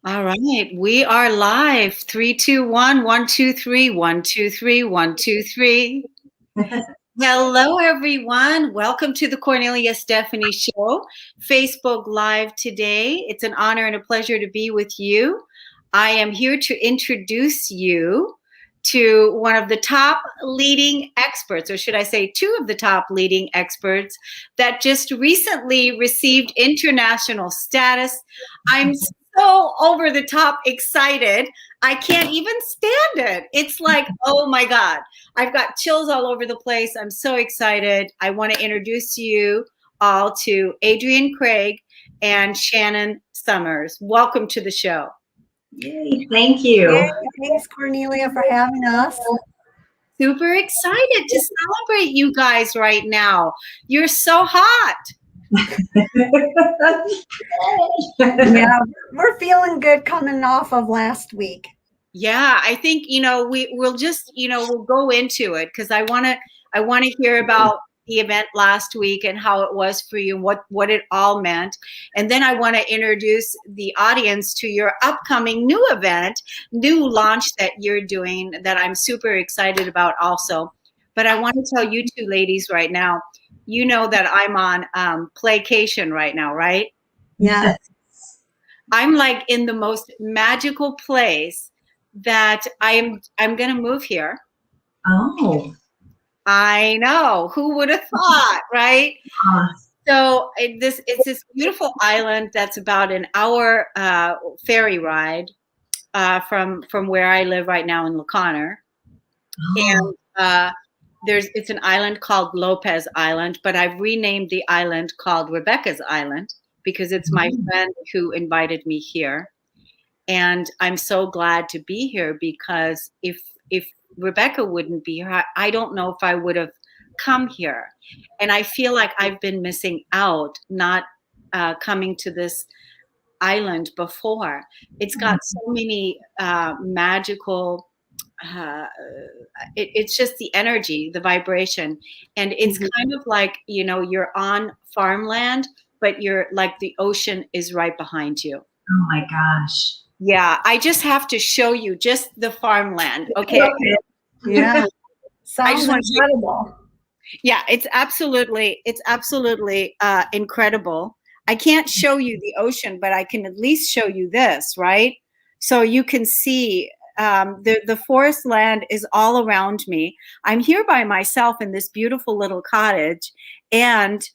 All right, we are live. 3, 2, 1, 1, 2, 3, 1, 2, 3, 1, 2, 3. Hello, everyone. Welcome to the Cornelia Stephanie Show, Facebook Live today. It's an honor and a pleasure to be with you. I am here to introduce you to one of the top leading experts, or should I say two of the top leading experts that just recently received international status. I'm so over the top excited. I can't even stand it. It's like, oh my God. I've got chills all over the place. I'm so excited. I want to introduce you all to Adrienne Kraig and Shannon Summers. Welcome to the show. Yay, thank you. Yay, thanks, Cornelia, for having us. Super excited to celebrate you guys right now. You're so hot. Yeah, we're feeling good coming off of last week. Yeah, I think we'll just we'll go into it because I want to hear about the event last week and how it was for you, what it all meant, and then I want to introduce the audience to your upcoming new event, new launch that you're doing that I'm super excited about also. But I want to tell you two ladies right now, you know that I'm on playcation right now, right? Yeah. I'm like in the most magical place that I'm going to move here. Oh. I know. Who would have thought, right? So it's this beautiful island that's about an hour ferry ride from where I live right now in La Conner. Oh. And it's an island called Lopez Island, but I've renamed the island called Rebecca's Island because it's my friend who invited me here. And I'm so glad to be here because if Rebecca wouldn't be here, I don't know if I would have come here. And I feel like I've been missing out not coming to this island before. It's got so many magical, it's just the energy, the vibration. And it's kind of like, you're on farmland, but you're like the ocean is right behind you. Oh my gosh. Yeah, I just have to show you just the farmland. Okay. Yeah. Sounds want to incredible. Yeah, it's absolutely incredible. I can't show you the ocean, but I can at least show you this, right? So you can see the forest land is all around me. I'm here by myself in this beautiful little cottage, and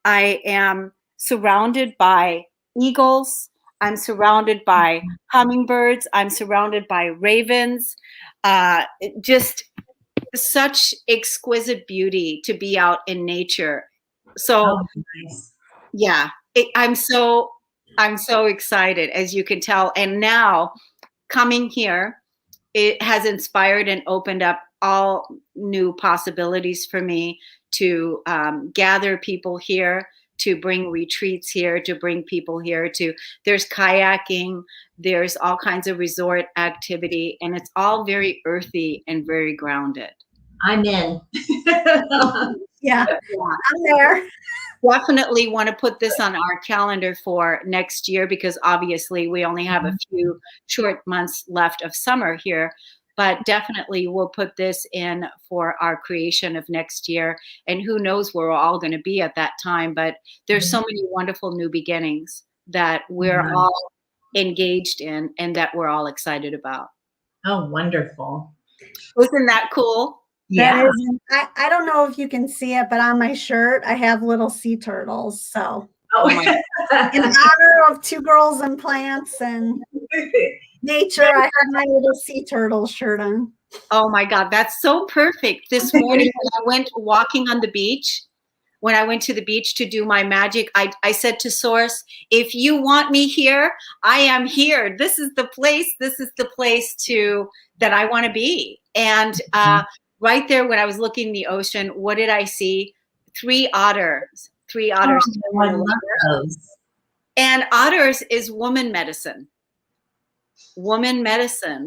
I am surrounded by eagles. I'm surrounded by hummingbirds. I'm surrounded by ravens. Just such exquisite beauty to be out in nature. So, nice. Yeah, I'm so excited, as you can tell. And now coming here, it has inspired and opened up all new possibilities for me to gather people here, to bring retreats here, to bring people here. There's kayaking, there's all kinds of resort activity, and it's all very earthy and very grounded. I'm in. Yeah, I'm there. Definitely want to put this on our calendar for next year because obviously we only have a few short months left of summer here, but definitely we'll put this in for our creation of next year. And who knows where we're all going to be at that time, but there's so many wonderful new beginnings that we're all engaged in and that we're all excited about. Oh, wonderful. Isn't that cool? Yeah. That is, I don't know if you can see it, but on my shirt, I have little sea turtles. So in honor of Two Girls and Plants and nature, I have my little sea turtle shirt on. Oh my God, that's so perfect. This morning when I went walking on the beach, when I went to the beach to do my magic, I said to Source, if you want me here, I am here. This is the place that I want to be. And right there, when I was looking in the ocean, what did I see? Three otters. Oh, I love those. And otters is woman medicine,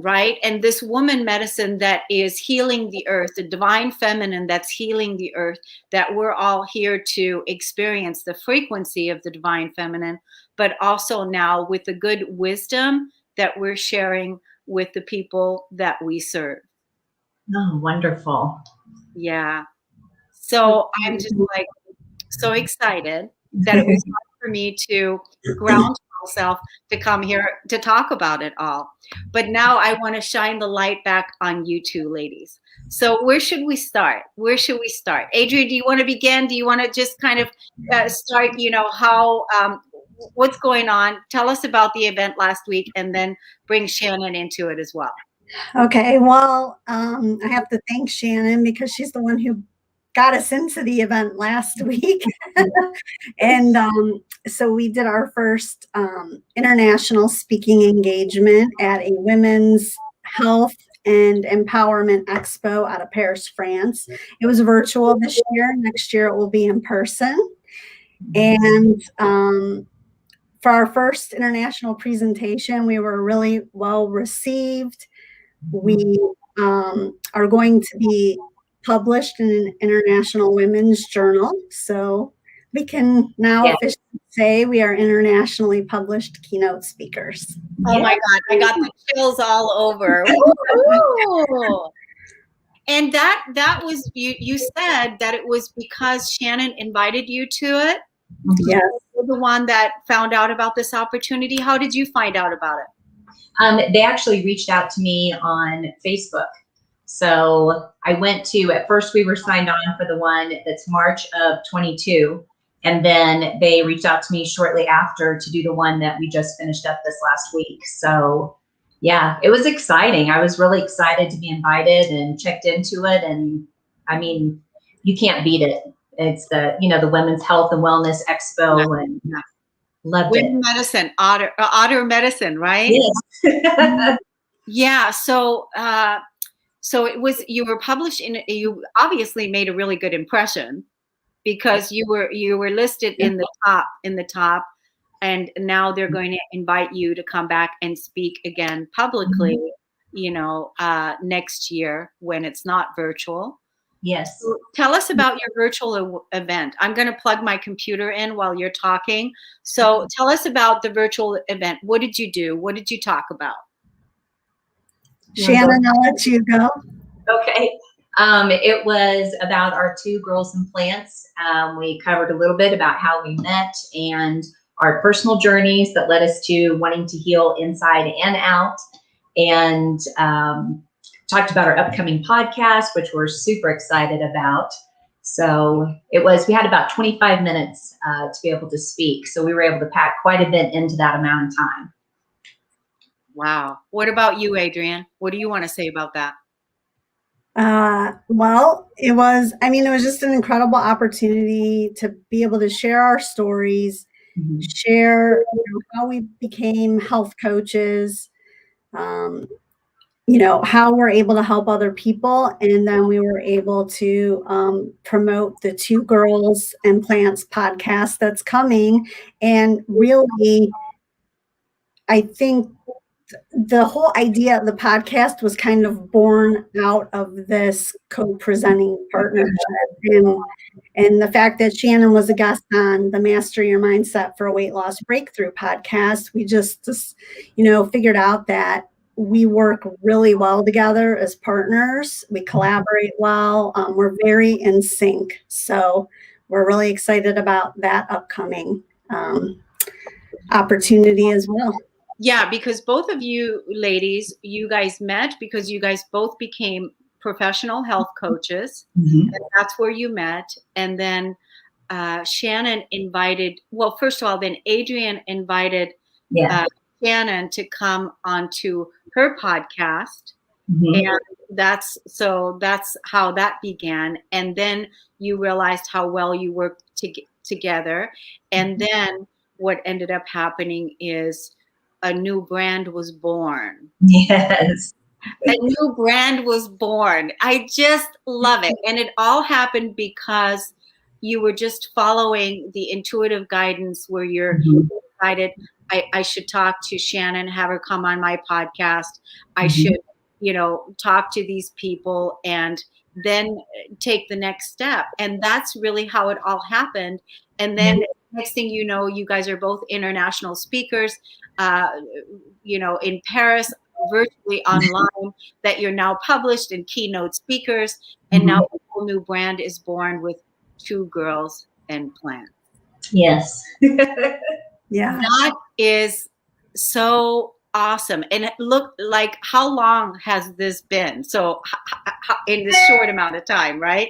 right? And this woman medicine that is healing the earth, the divine feminine that's healing the earth, that we're all here to experience the frequency of the divine feminine, but also now with the good wisdom that we're sharing with the people that we serve. Oh, wonderful. Yeah. So I'm just like so excited that it was time for me to ground myself to come here to talk about it all. But now I want to shine the light back on you two ladies. So where should we start? Where should we start? Adrienne, do you want to begin? Do you want to just kind of start, how, what's going on? Tell us about the event last week and then bring Shannon into it as well. Okay, well, I have to thank Shannon because she's the one who got us into the event last week. And so we did our first international speaking engagement at a women's health and empowerment expo out of Paris, France. It was virtual this year. Next year it will be in person. And for our first international presentation, we were really well received. We are going to be published in an international women's journal. So we can now officially say we are internationally published keynote speakers. Oh my God, I got the chills all over. Woo-hoo! And that was, you said that it was because Shannon invited you to it? Yes. You're the one that found out about this opportunity. How did you find out about it? They actually reached out to me on Facebook. So I went to, at first we were signed on for the one that's March of 22. And then they reached out to me shortly after to do the one that we just finished up this last week. So yeah, it was exciting. I was really excited to be invited and checked into it. And I mean, you can't beat it. It's the, the Women's Health and Wellness Expo, and loved Women it. medicine, otter medicine, right? Yes. Yeah. So it was, you were published you obviously made a really good impression because you were listed in the top, and now they're going to invite you to come back and speak again publicly, next year when it's not virtual. Yes. So tell us about your virtual event. I'm going to plug my computer in while you're talking. So tell us about the virtual event. What did you do? What did you talk about? Shannon, I'll let you go. Okay. It was about our two girls and plants. We covered a little bit about how we met and our personal journeys that led us to wanting to heal inside and out, and talked about our upcoming podcast, which we're super excited about. So we had about 25 minutes to be able to speak. So we were able to pack quite a bit into that amount of time. Wow. What about you, Adrienne? What do you want to say about that? Well, it was just an incredible opportunity to be able to share our stories, share how we became health coaches, how we're able to help other people. And then we were able to promote the Two Girls and Plants podcast that's coming. And really, I think the whole idea of the podcast was kind of born out of this co-presenting partnership, and the fact that Shannon was a guest on the Master Your Mindset for a Weight Loss Breakthrough podcast. We just figured out that we work really well together as partners. We collaborate well. We're very in sync. So we're really excited about that upcoming opportunity as well. Yeah, because both of you ladies, you guys met because you guys both became professional health coaches. And that's where you met. And then Shannon invited, well, first of all, then Adrienne invited Shannon to come onto her podcast. And that's how that began. And then you realized how well you worked together. And then what ended up happening is a new brand was born. Yes. A new brand was born. I just love it. And it all happened because you were just following the intuitive guidance where you're decided, I should talk to Shannon, have her come on my podcast. I should, talk to these people and then take the next step. And that's really how it all happened. And then next thing you know, you guys are both international speakers, in Paris, virtually online, that you're now published and keynote speakers. And now a whole new brand is born with Two Girls and Plants. Yes. Yeah. That is so awesome. And look, like, how long has this been? So in this short amount of time, right?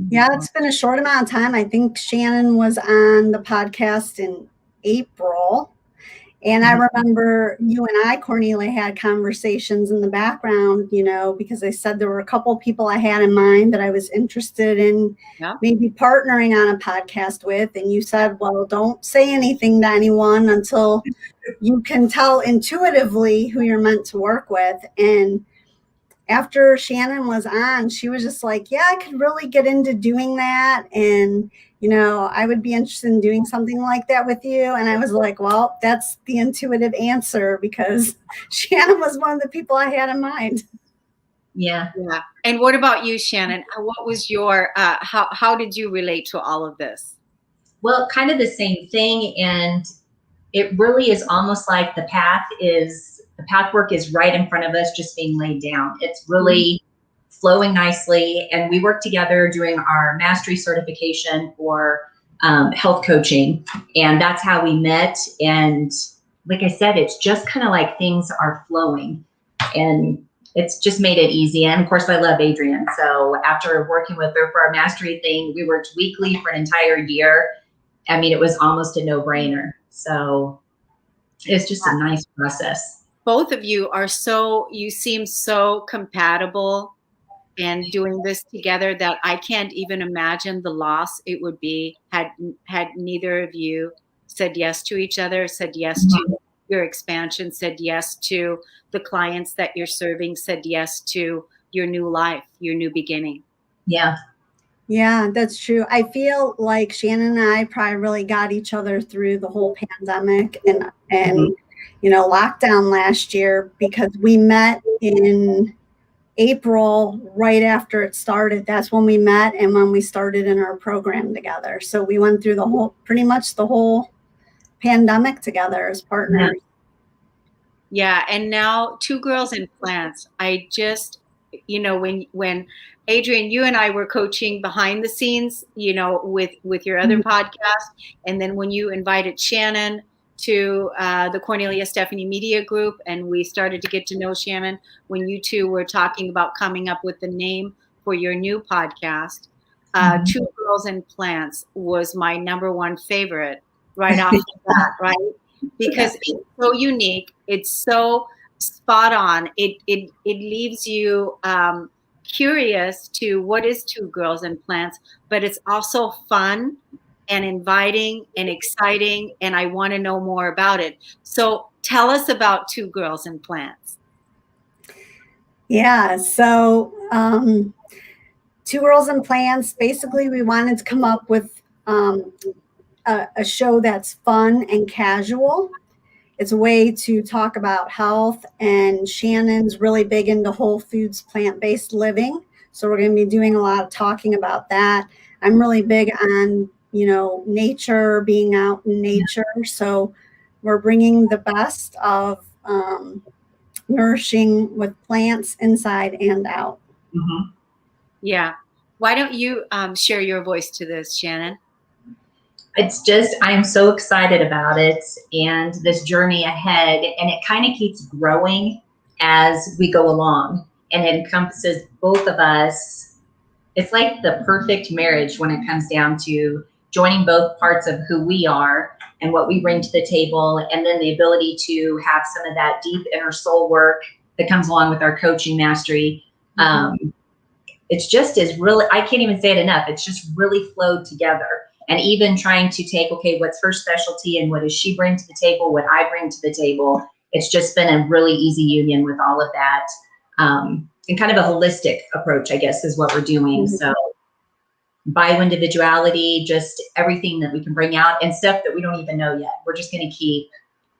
Yeah, it's been a short amount of time. I think Shannon was on the podcast in April. And I remember you and I, Cornelia, had conversations in the background, because I said there were a couple of people I had in mind that I was interested in maybe partnering on a podcast with. And you said, well, don't say anything to anyone until you can tell intuitively who you're meant to work with. And after Shannon was on, she was just like, yeah, I could really get into doing that. And, I would be interested in doing something like that with you. And I was like, well, that's the intuitive answer, because Shannon was one of the people I had in mind. Yeah. And what about you, Shannon? What was your, how did you relate to all of this? Well, kind of the same thing. And it really is almost like the pathwork is right in front of us, just being laid down. It's really flowing nicely. And we worked together doing our mastery certification for health coaching. And that's how we met. And like I said, it's just kind of like things are flowing, and it's just made it easy. And of course, I love Adrienne. So after working with her for our mastery thing, we worked weekly for an entire year. I mean, it was almost a no-brainer. So it's just a nice process. Both of you you seem so compatible and doing this together that I can't even imagine the loss it would be had neither of you said yes to each other, said yes to your expansion, said yes to the clients that you're serving, said yes to your new life, your new beginning. Yeah. Yeah, that's true. I feel like Shannon and I probably really got each other through the whole pandemic and lockdown last year, because we met in April, right after it started. That's when we met and when we started in our program together. So we went through pretty much the whole pandemic together as partners. Yeah. And now Two Girls and Plants. I just, when Adrienne, you and I were coaching behind the scenes, with your other podcast. And then when you invited Shannon to the Cornelia Stephanie Media Group, and we started to get to know Shannon when you two were talking about coming up with the name for your new podcast. Two Girls and Plants was my number one favorite right off the bat, right? Because it's so unique, it's so spot on. It leaves you curious to what is Two Girls and Plants, but it's also fun and inviting and exciting, and I want to know more about it. So tell us about Two Girls and Plants. Yeah, so Two Girls and Plants, basically we wanted to come up with a show that's fun and casual. It's a way to talk about health, and Shannon's really big into whole foods, plant-based living. So we're going to be doing a lot of talking about that. I'm really big on, nature, being out in nature. So we're bringing the best of nourishing with plants inside and out. Mm-hmm. Yeah. Why don't you share your voice to this, Shannon? I'm so excited about it and this journey ahead, and it kind of keeps growing as we go along, and it encompasses both of us. It's like the perfect marriage when it comes down to joining both parts of who we are and what we bring to the table, and then the ability to have some of that deep inner soul work that comes along with our coaching mastery. It's just I can't even say it enough. It's just really flowed together. And even trying to take, okay, what's her specialty and what does she bring to the table, what I bring to the table. It's just been a really easy union with all of that. And kind of a holistic approach, I guess, is what we're doing. So bio-individuality, just everything that we can bring out and stuff that we don't even know yet. We're just going to keep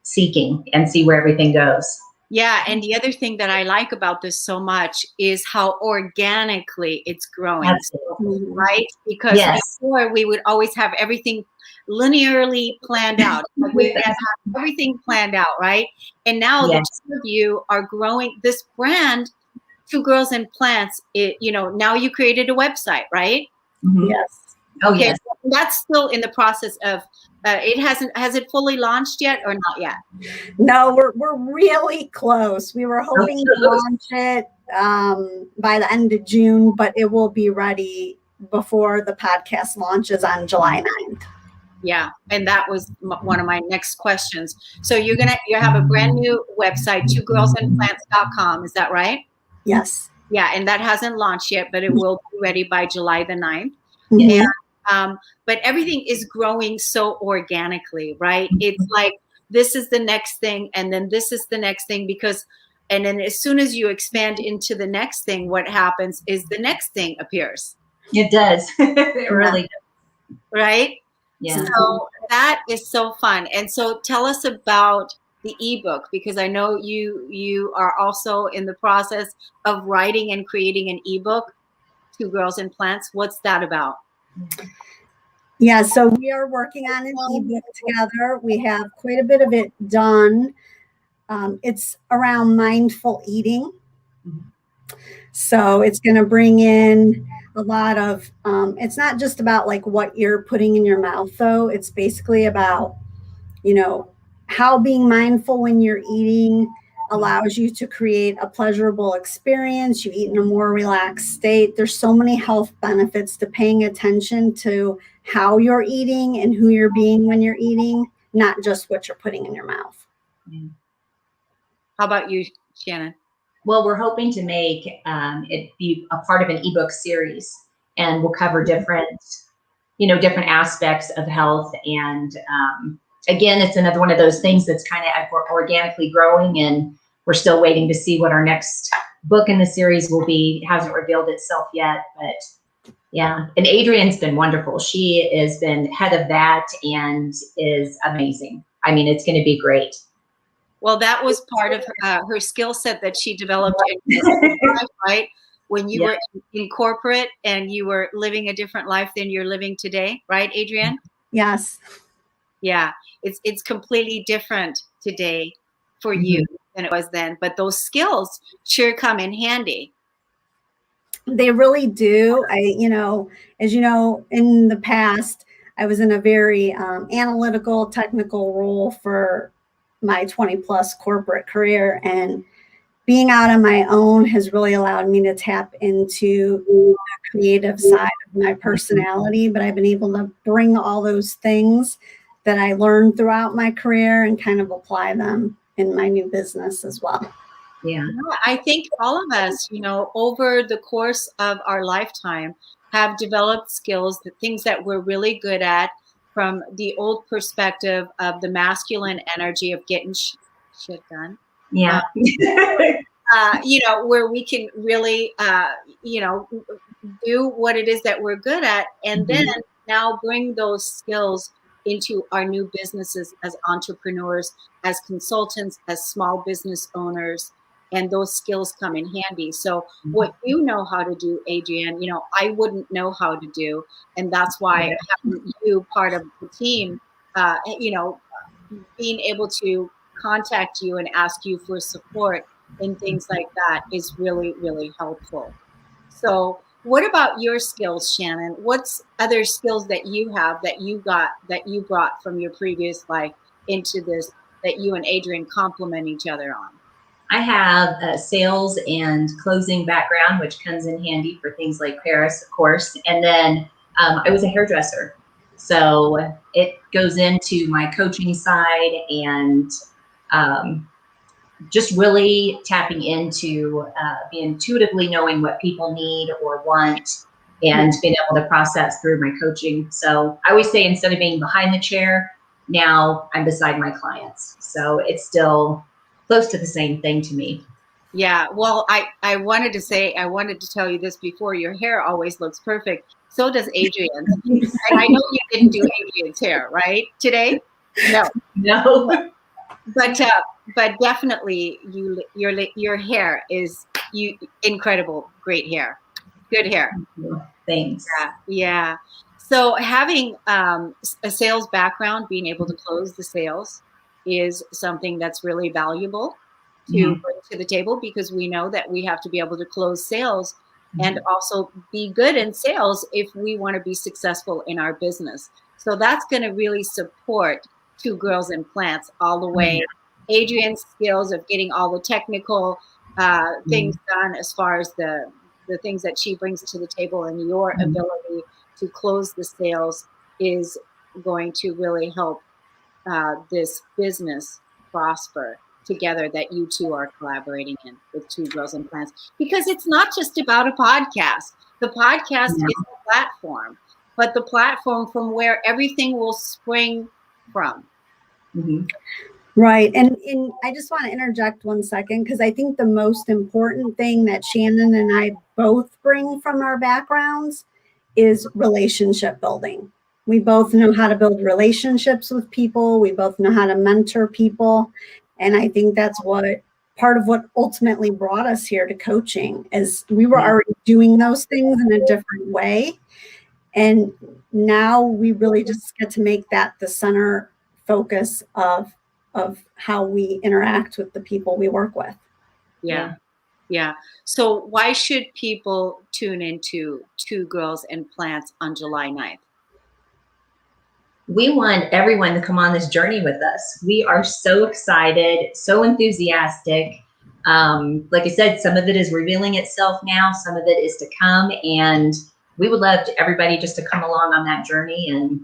seeking and see where everything goes. Yeah, and the other thing that I like about this so much is how organically it's growing, right? Because before we would always have everything linearly planned out. We have everything planned out, right? And now the two of you are growing this brand, Two Girls and Plants. Now you created a website, right? Mm-hmm. Yes. Oh, yes. That's still in the process of. Has it fully launched yet or not yet? No, we're really close. We were hoping to launch it by the end of June, but it will be ready before the podcast launches on July 9th. Yeah, and that was one of my next questions. So you have a brand new website, twogirlsandplants.com. Is that right? Yes. Yeah, and that hasn't launched yet, but it will be ready by July the 9th. Mm-hmm. And, but everything is growing so organically, right? It's like, this is the next thing, and then this is the next thing, and then as soon as you expand into the next thing, what happens is the next thing appears. It does. It really does. Right? Yeah. So that is so fun. And so tell us about the ebook, because I know you are also in the process of writing and creating an ebook, Two Girls and Plants. What's that about? Yeah, so we are working on an ebook together. We have quite a bit of it done. It's around mindful eating. So it's going to bring in a lot of, it's not just about like what you're putting in your mouth, though. It's basically about, how being mindful when you're eating allows you to create a pleasurable experience. You eat in a more relaxed state. There's so many health benefits to paying attention to how you're eating and who you're being when you're eating, not just what you're putting in your mouth. How about you, Shannon? Well, we're hoping to make it be a part of an ebook series, and we'll cover different aspects of health. And again, it's another one of those things that's kind of organically growing, and we're still waiting to see what our next book in the series will be. It hasn't revealed itself yet, but yeah. And Adrienne's been wonderful. She has been head of that and is amazing. I mean, it's going to be great. Well, that was part of her skill set that she developed in her life, right? When you were in corporate and you were living a different life than you're living today, right, Adrienne? Yes. Yeah, it's completely different today for you than it was then. But those skills sure come in handy. They really do. As you know, in the past, I was in a very analytical, technical role for my 20 plus corporate career, and being out on my own has really allowed me to tap into the creative side of my personality. But I've been able to bring all those things that I learned throughout my career and kind of apply them in my new business as well. Yeah. I think all of us, over the course of our lifetime have developed skills, the things that we're really good at, from the old perspective of the masculine energy of getting shit done. Yeah. Where we can really, do what it is that we're good at, and then now bring those skills into our new businesses as entrepreneurs, as consultants, as small business owners, and those skills come in handy. So what you know how to do, Adrienne, I wouldn't know how to do, and that's why having you part of the team, being able to contact you and ask you for support in things like that is really, really helpful. So what about your skills, Shannon? What's other skills that you have that you brought from your previous life into this, that you and Adrienne complement each other on? I have a sales and closing background, which comes in handy for things like Paris, of course. And then I was a hairdresser. So it goes into my coaching side, and just really tapping into intuitively knowing what people need or want, and being able to process through my coaching. So I always say, instead of being behind the chair, now I'm beside my clients. So it's still close to the same thing to me. Yeah, well, I wanted to tell you this before. Your hair always looks perfect. So does Adrienne's. And I know you didn't do Adrienne's hair, right? Today? No. But definitely your hair is incredible. Great hair. Good hair. Thanks. Yeah. So having a sales background, being able to close the sales is something that's really valuable to bring to the table, because we know that we have to be able to close sales and also be good in sales if we want to be successful in our business. So that's going to really support Two Girls and Plants all the way. Adrienne's skills of getting all the technical things done as far as the things that she brings to the table, and your ability to close the sales is going to really help this business prosper together, that you two are collaborating in with Two Girls and Plants. Because it's not just about a podcast. The podcast is a platform, but the platform from where everything will spring from. Right. And I just want to interject 1 second, because I think the most important thing that Shannon and I both bring from our backgrounds is relationship building. We both know how to build relationships with people. We both know how to mentor people. And I think that's part of what ultimately brought us here to coaching, is we were already doing those things in a different way. And now we really just get to make that the center focus of how we interact with the people we work with. Yeah. So why should people tune into Two Girls and Plants on July 9th? We want everyone to come on this journey with us. We are so excited, so enthusiastic. Like I said, some of it is revealing itself now, some of it is to come, and we would love everybody just to come along on that journey and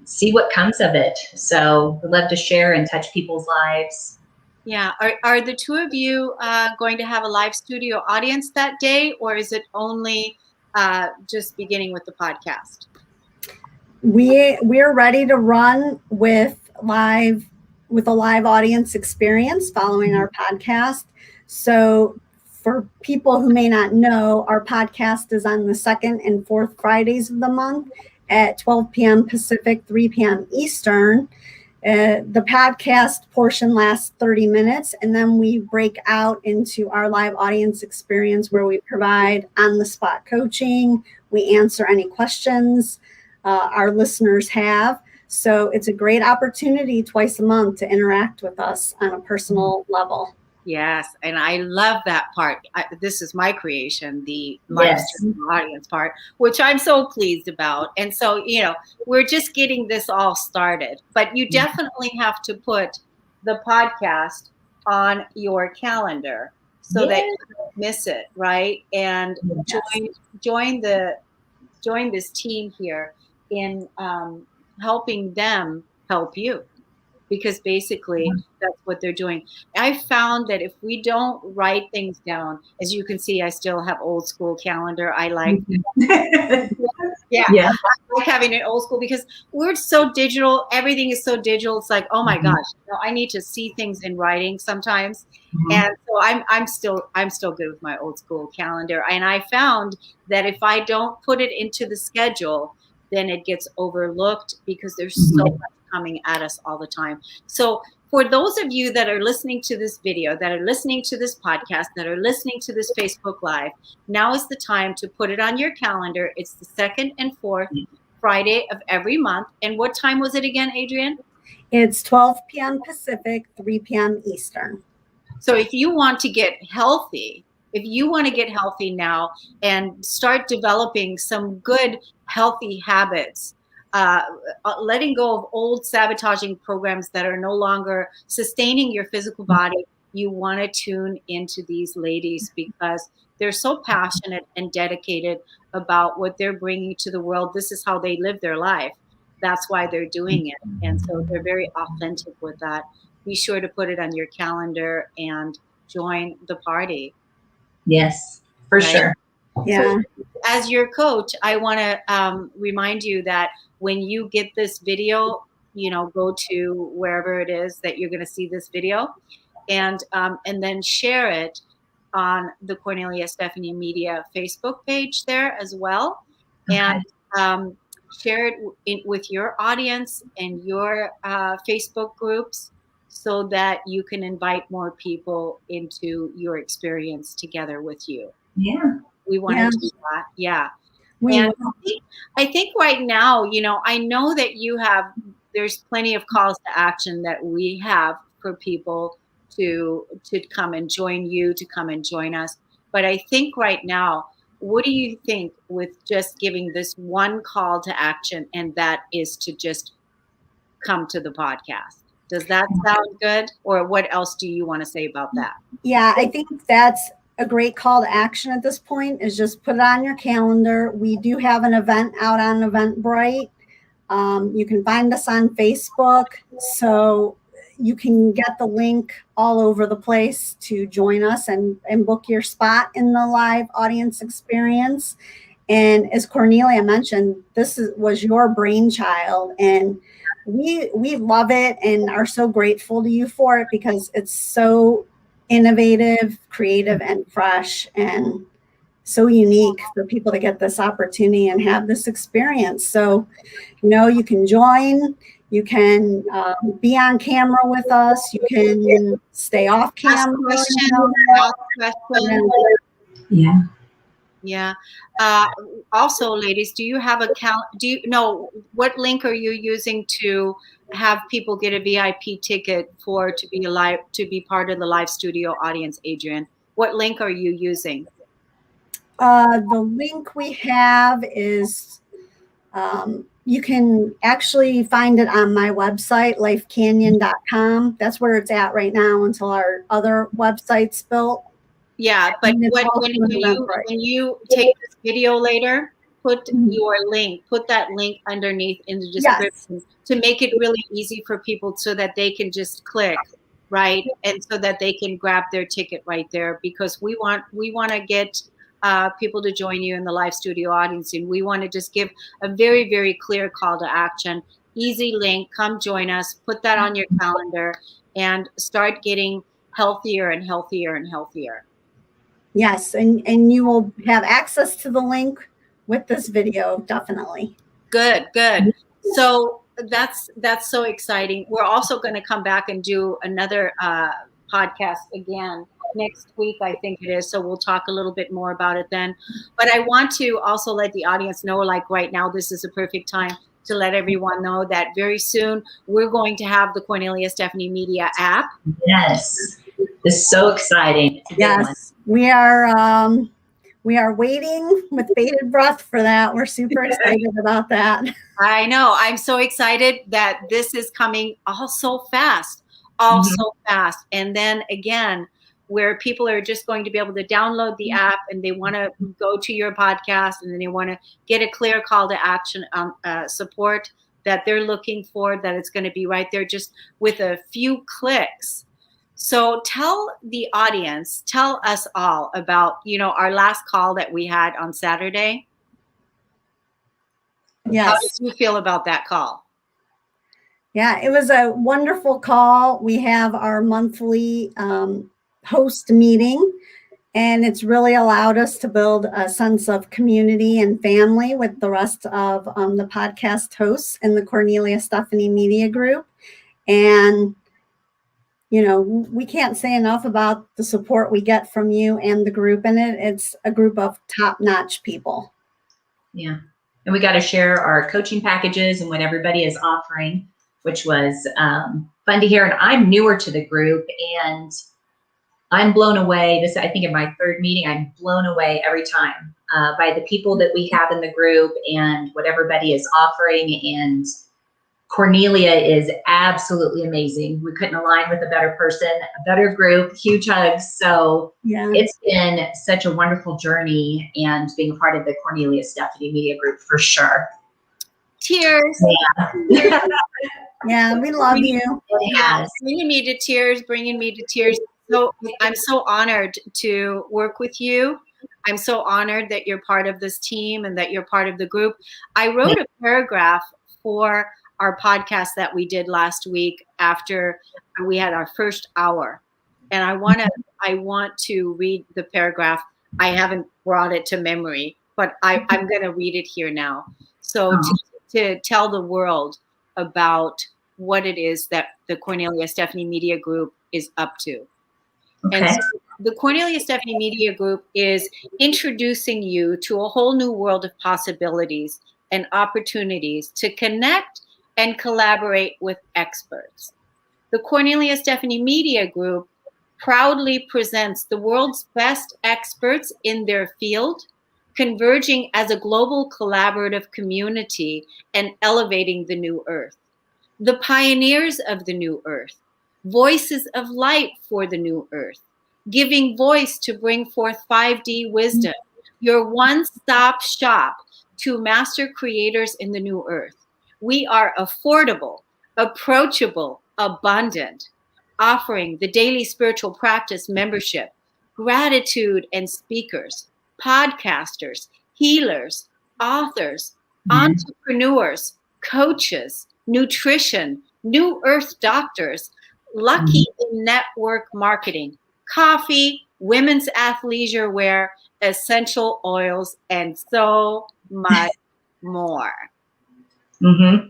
see what comes of it. So we'd love to share and touch people's lives. Yeah. Are the two of you going to have a live studio audience that day, or is it only just beginning with the podcast? We're ready to run with a live audience experience following our podcast. So for people who may not know, our podcast is on the 2nd and 4th Fridays of the month at 12 p.m. Pacific, 3 p.m. Eastern. The podcast portion lasts 30 minutes, and then we break out into our live audience experience, where we provide on-the-spot coaching. We answer any questions our listeners have. So it's a great opportunity twice a month to interact with us on a personal level. Yes, and I love that part. This is my creation, the live stream audience part, which I'm so pleased about. And so, we're just getting this all started. But you definitely have to put the podcast on your calendar so that you don't miss it, right? And join this team here in helping them help you. Because basically that's what they're doing. I found that if we don't write things down, as you can see, I still have old school calendar. I like, I like having an old school, because we're so digital. Everything is so digital. It's like, oh my gosh, I need to see things in writing sometimes. And so I'm still good with my old school calendar. And I found that if I don't put it into the schedule, then it gets overlooked, because there's so much coming at us all the time. So for those of you that are listening to this video, that are listening to this podcast, that are listening to this Facebook Live, now is the time to put it on your calendar. It's the 2nd and 4th Friday of every month. And what time was it again, Adrienne? It's 12 p.m. Pacific, 3 p.m. Eastern. So if you want to get healthy, now and start developing some good, healthy habits, letting go of old sabotaging programs that are no longer sustaining your physical body, you want to tune into these ladies, because they're so passionate and dedicated about what they're bringing to the world. This is how they live their life. That's why they're doing it. And so they're very authentic with that. Be sure to put it on your calendar and join the party. Yes, for sure. Yeah. So, as your coach, I want to remind you that when you get this video, go to wherever it is that you're going to see this video, and then share it on the Cornelia Stephanie Media Facebook page there as well. And share it with your audience and your Facebook groups, so that you can invite more people into your experience together with you. Yeah. We want to do that. Yeah. And I think right now, I know that there's plenty of calls to action that we have for people to come and join you, to come and join us. But I think right now, what do you think with just giving this one call to action, and that is to just come to the podcast? Does that sound good? Or what else do you want to say about that? Yeah, I think that's a great call to action at this point, is just put it on your calendar. We do have an event out on Eventbrite. You can find us on Facebook. So you can get the link all over the place to join us and book your spot in the live audience experience. And as Cornelia mentioned, was your brainchild, and we love it and are so grateful to you for it, because it's so innovative, creative, and fresh, and so unique for people to get this opportunity and have this experience. So, you can join, you can be on camera with us, you can stay off camera. Yeah. Yeah. Also, ladies, do you have what link are you using to have people get a VIP ticket to be part of the live studio audience, Adrienne? What link are you using? The link we have is, you can actually find it on my website, lifecanyon.com. That's where it's at right now until our other website's built. Yeah, but when you take this video later, put that link underneath in the description, to make it really easy for people, so that they can just click, right? And so that they can grab their ticket right there, because we want to get people to join you in the live studio audience, and we want to just give a very, very clear call to action. Easy link, come join us, put that on your calendar, and start getting healthier and healthier and healthier. Yes, and you will have access to the link with this video, definitely. Good. So that's so exciting. We're also going to come back and do another podcast again next week, I think it is. So we'll talk a little bit more about it then. But I want to also let the audience know, like right now, this is a perfect time to let everyone know that very soon we're going to have the Cornelia Stephanie Media app. Yes. It's so exciting. Yes, we are waiting with bated breath for that. We're super excited about that. I know. I'm so excited that this is coming all so fast, fast. And then again, where people are just going to be able to download the app, and they want to go to your podcast, and then they want to get a clear call to action support that they're looking for, that it's going to be right there just with a few clicks. So tell the audience, tell us all about, our last call that we had on Saturday. Yes. How did you feel about that call? Yeah, it was a wonderful call. We have our monthly host meeting, and it's really allowed us to build a sense of community and family with the rest of the podcast hosts in the Cornelia Stephanie Media Group. And we can't say enough about the support we get from you and the group in it. It's a group of top-notch people. Yeah. And we got to share our coaching packages and what everybody is offering, which was fun to hear. And I'm newer to the group, and I'm blown away. This, I think, in my third meeting, I'm blown away every time by the people that we have in the group and what everybody is offering. And Cornelia is absolutely amazing. We couldn't align with a better person, a better group, huge hugs. So It's been such a wonderful journey, and being a part of the Cornelia Stephanie Media Group for sure. Tears. Yeah. Yeah, we love you. Yeah, bringing me to tears. So I'm so honored to work with you. I'm so honored that you're part of this team and that you're part of the group. I wrote a paragraph for our podcast that we did last week after we had our first hour. And I want to read the paragraph. I haven't brought it to memory, but I'm going to read it here now. So to tell the world about what it is that the Cornelia Stephanie Media Group is up to. Okay. And so the Cornelia Stephanie Media Group is introducing you to a whole new world of possibilities and opportunities to connect and collaborate with experts. The Cornelia Stephanie Media Group proudly presents the world's best experts in their field, converging as a global collaborative community and elevating the new earth. The pioneers of the new earth, voices of light for the new earth, giving voice to bring forth 5D wisdom, your one-stop shop to master creators in the new earth. We are affordable, approachable, abundant, offering the daily spiritual practice membership, gratitude and speakers, podcasters, healers, authors, entrepreneurs, coaches, nutrition, new earth doctors, lucky in network marketing, coffee, women's athleisure wear, essential oils, and so much more. Mm-hmm.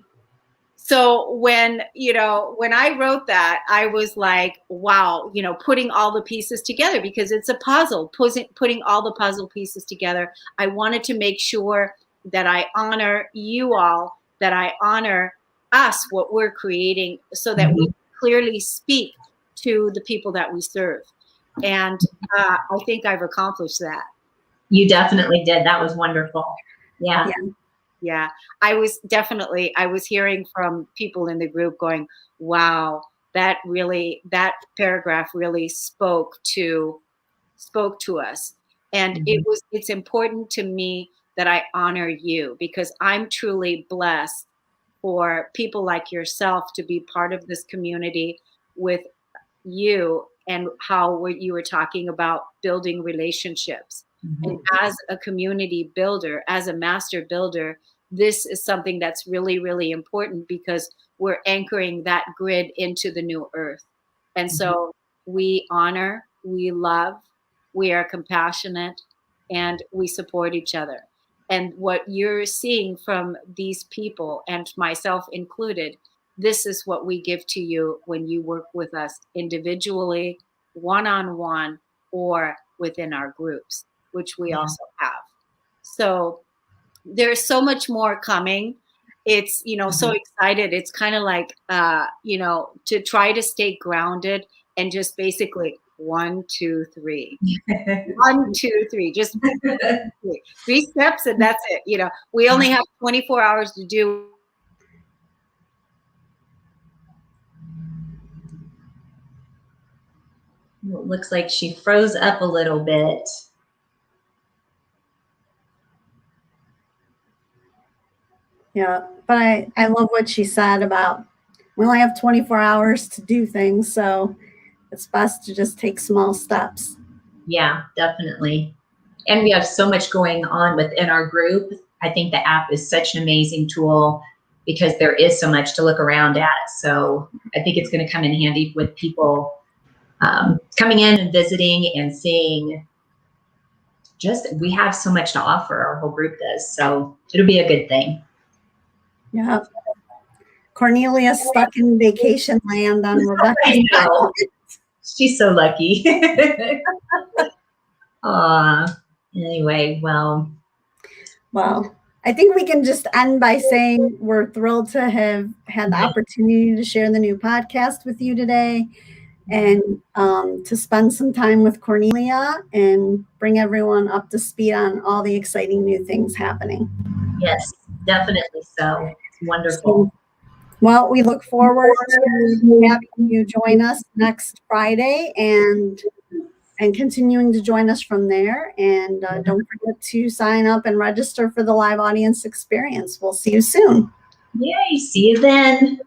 So when I wrote that, I was like, wow, putting all the pieces together, because it's a puzzle, putting all the puzzle pieces together. I wanted to make sure that I honor you all, that I honor us, what we're creating, so that we clearly speak to the people that we serve. And I think I've accomplished that. You definitely did. That was wonderful. Yeah. Yeah, I was hearing from people in the group going, wow, that paragraph really spoke to us. And it's important to me that I honor you, because I'm truly blessed for people like yourself to be part of this community with you, and how you were talking about building relationships. And as a community builder, as a master builder, this is something that's really, really important, because we're anchoring that grid into the new earth. And so we honor, we love, we are compassionate, and we support each other. And what you're seeing from these people, and myself included, this is what we give to you when you work with us individually, one-on-one, or within our groups, which we also have. So there's so much more coming. It's, so excited. It's kind of like, to try to stay grounded and just basically 1, 2, 3, 1, 2, 3, just 3 steps, and that's it. We only have 24 hours to do. It looks like she froze up a little bit. Yeah, but I love what she said about we only have 24 hours to do things, so it's best to just take small steps. Yeah, definitely. And we have so much going on within our group. I think the app is such an amazing tool, because there is so much to look around at. So I think it's going to come in handy with people coming in and visiting and seeing. We have so much to offer, our whole group does. So it'll be a good thing. Yeah. Cornelia's stuck in vacation land on Rebecca. She's so lucky. Anyway, well, I think we can just end by saying we're thrilled to have had the opportunity to share the new podcast with you today, and to spend some time with Cornelia and bring everyone up to speed on all the exciting new things happening. Yes, definitely so. It's wonderful. Well, we look forward to having you join us next Friday, and continuing to join us from there. And don't forget to sign up and register for the live audience experience. We'll see you soon. Yay, see you then.